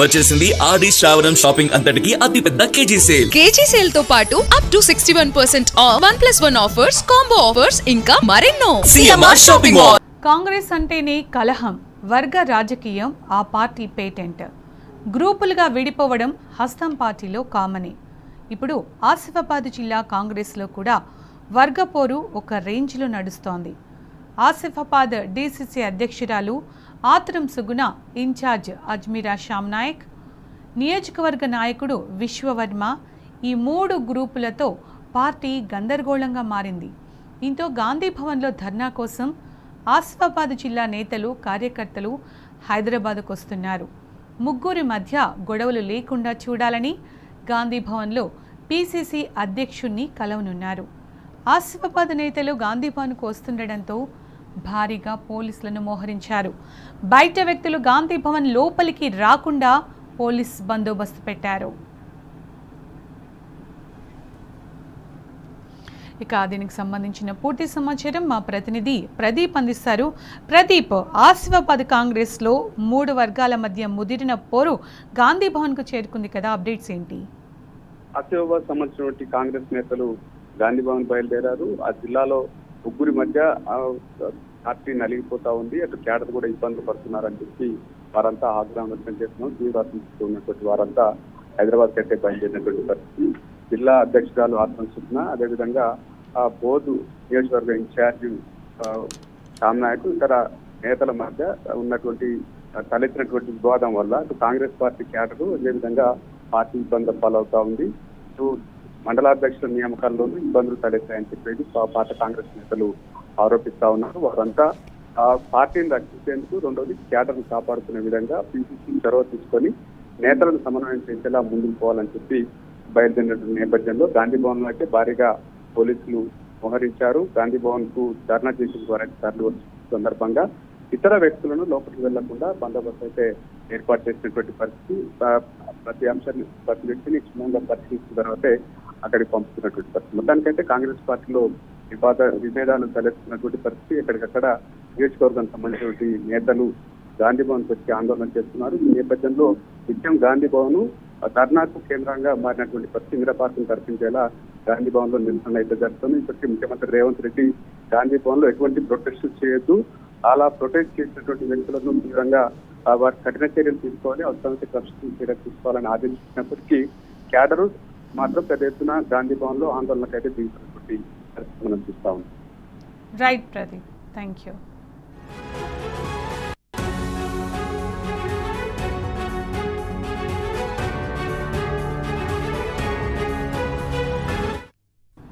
వచ్చేసింది ఆది శ్రావణం షాపింగ్ అంతటికి అతిపెద్ద కేజీ సేల్ తో పాటు up to 61% of 1+1 offers, combo offers ఇంకా మరెన్నో. CMR shopping mall. కాంగ్రెస్ అంటేనే కలహం, వర్గ రాజకీయం ఆ పార్టీ పేటెంట్. గ్రూపులుగా విడిపోవడం హస్తం పార్టీలో కామనే. ఇప్పుడు ఆసిఫాబాద్ జిల్లా కాంగ్రెస్లో కూడా వర్గపోరు ఒక రేంజ్లో నడుస్తోంది. ఆసిఫాబాద్ డీసీసీ అధ్యక్షురాలు ఆత్రం సుగుణ, ఇన్ఛార్జ్ అజ్మీరా శ్యామ్ నాయక్, నియోజకవర్గ నాయకుడు విశ్వవర్మ, ఈ 3 గ్రూపులతో పార్టీ గందరగోళంగా మారింది. దీంతో గాంధీ భవన్లో ధర్నా కోసం ఆసిఫాబాద్ జిల్లా నేతలు, కార్యకర్తలు హైదరాబాద్కు వస్తున్నారు. ముగ్గురి మధ్య గొడవలు లేకుండా చూడాలని గాంధీ భవన్లో పీసీసీ అధ్యక్షుణ్ణి కలవనున్నారు. ఆసిఫాబాద్ నేతలు గాంధీ భవన్కు వస్తుండటంతో భారీగా పోలీసులను మోహరించారు. బయట వ్యక్తులు గాంధీ భవన్ లోపలికి రాకుండా పోలీస్ బందోబస్తు పెట్టారు. ఇక దీనికి సంబంధించిన పూర్తి సమాచారం మా ప్రతినిధి ప్రదీప్ అందిస్తారు. ప్రదీప్, ఆసిఫాబాద్ కాంగ్రెస్లో 3 వర్గాల మధ్య ముదిరిన పోరు గాంధీ భవన్కు చేరుకుంది కదా, అప్డేట్స్ ఏంటి? ఆసిఫాబాద్ సంబంధించినటువంటి కాంగ్రెస్ నేతలు గాంధీ భవన్ బయలుదేరారు. ఆ జిల్లాలో ముగ్గురి మధ్య పార్టీ నలిగిపోతా ఉంది, అటు కేడర్ కూడా ఇబ్బందులు పడుతున్నారని చెప్పి వారంతా ఆగ్రహం వ్యక్తం చేస్తున్నాం. తీవ్రతతో ఉన్నటువంటి వారంతా హైదరాబాద్ కట్టే బయలుదేరినటువంటి పరిస్థితి. జిల్లా అధ్యక్షురాలు ఆత్మ సుగుణ, అదేవిధంగా బోధు నియోజకవర్గ ఇన్ఛార్జ్ శ్యామ్ నాయక్, ఇతర నేతల మధ్య ఉన్నటువంటి తలెత్తినటువంటి వివాదం వల్ల అటు కాంగ్రెస్ పార్టీ కేడరు, అదేవిధంగా పార్టీ ఇబ్బందులు పాలవుతా ఉంది. ఇటు మండలాధ్యక్షుల నియామకాల్లోనూ ఇబ్బందులు తలెత్తాయని చెప్పేది పాత కాంగ్రెస్ నేతలు ఆరోపిస్తా ఉన్నారు. వారంతా పార్టీని రక్షించేందుకు, రెండోది కేడర్ను కాపాడుకునే విధంగా పీసీసీ చొరవ తీసుకొని నేతలను సమన్వయం చేసేలా ముందుకు పోవాలని చెప్పి బయలుదేరినటువంటి నేపథ్యంలో గాంధీ భవన్ లో అయితే భారీగా పోలీసులు మోహరించారు. గాంధీ భవన్ కు ధర్నా చేసిన ద్వారా తరలి సందర్భంగా ఇతర వ్యక్తులను లోపలికి వెళ్లకుండా బందోబస్తు అయితే ఏర్పాటు చేసినటువంటి పరిస్థితి. ప్రతి అంశాన్ని, ప్రతి వ్యక్తిని క్షుణ్ణంగా పరిశీలించిన తర్వాతే అక్కడికి పంపుతున్నటువంటి పరిస్థితి. మొత్తానికైతే కాంగ్రెస్ పార్టీలో విభేదాలు తలెత్తున్నటువంటి పరిస్థితి. ఎక్కడికక్కడ నియోజకవర్గానికి సంబంధించినటువంటి నేతలు గాంధీ భవన్కి వచ్చి ఆందోళన చేస్తున్నారు. ఈ నేపథ్యంలో నిత్యం గాంధీ భవన్ ధర్నాకు కేంద్రంగా మారినటువంటి పరిస్థితి. ఇందిరా పార్కును తరలించేలా గాంధీ భవన్ లో నిరసన అయితే జరుగుతుంది. ఇప్పటికీ ముఖ్యమంత్రి రేవంత్ రెడ్డి గాంధీ భవన్ లో ఎటువంటి ప్రొటెస్ట్ చేయొద్దు, అలా ప్రొటెస్ట్ చేసినటువంటి వ్యక్తులను తీవ్రంగా వారి కఠిన చర్యలు తీసుకోవాలి, అవసరమైతే కన్స్ట్రక్షన్ చర్యలు తీసుకోవాలని ఆదేశించినప్పటికీ క్యాడరు మాత్రం పెద్ద ఎత్తున గాంధీ భవన్ లో ఆందోళనకు అయితే దిగుతున్నటువంటి పరిస్థితి మనం చూస్తా ఉన్నాం. Right Pradeep, thank you.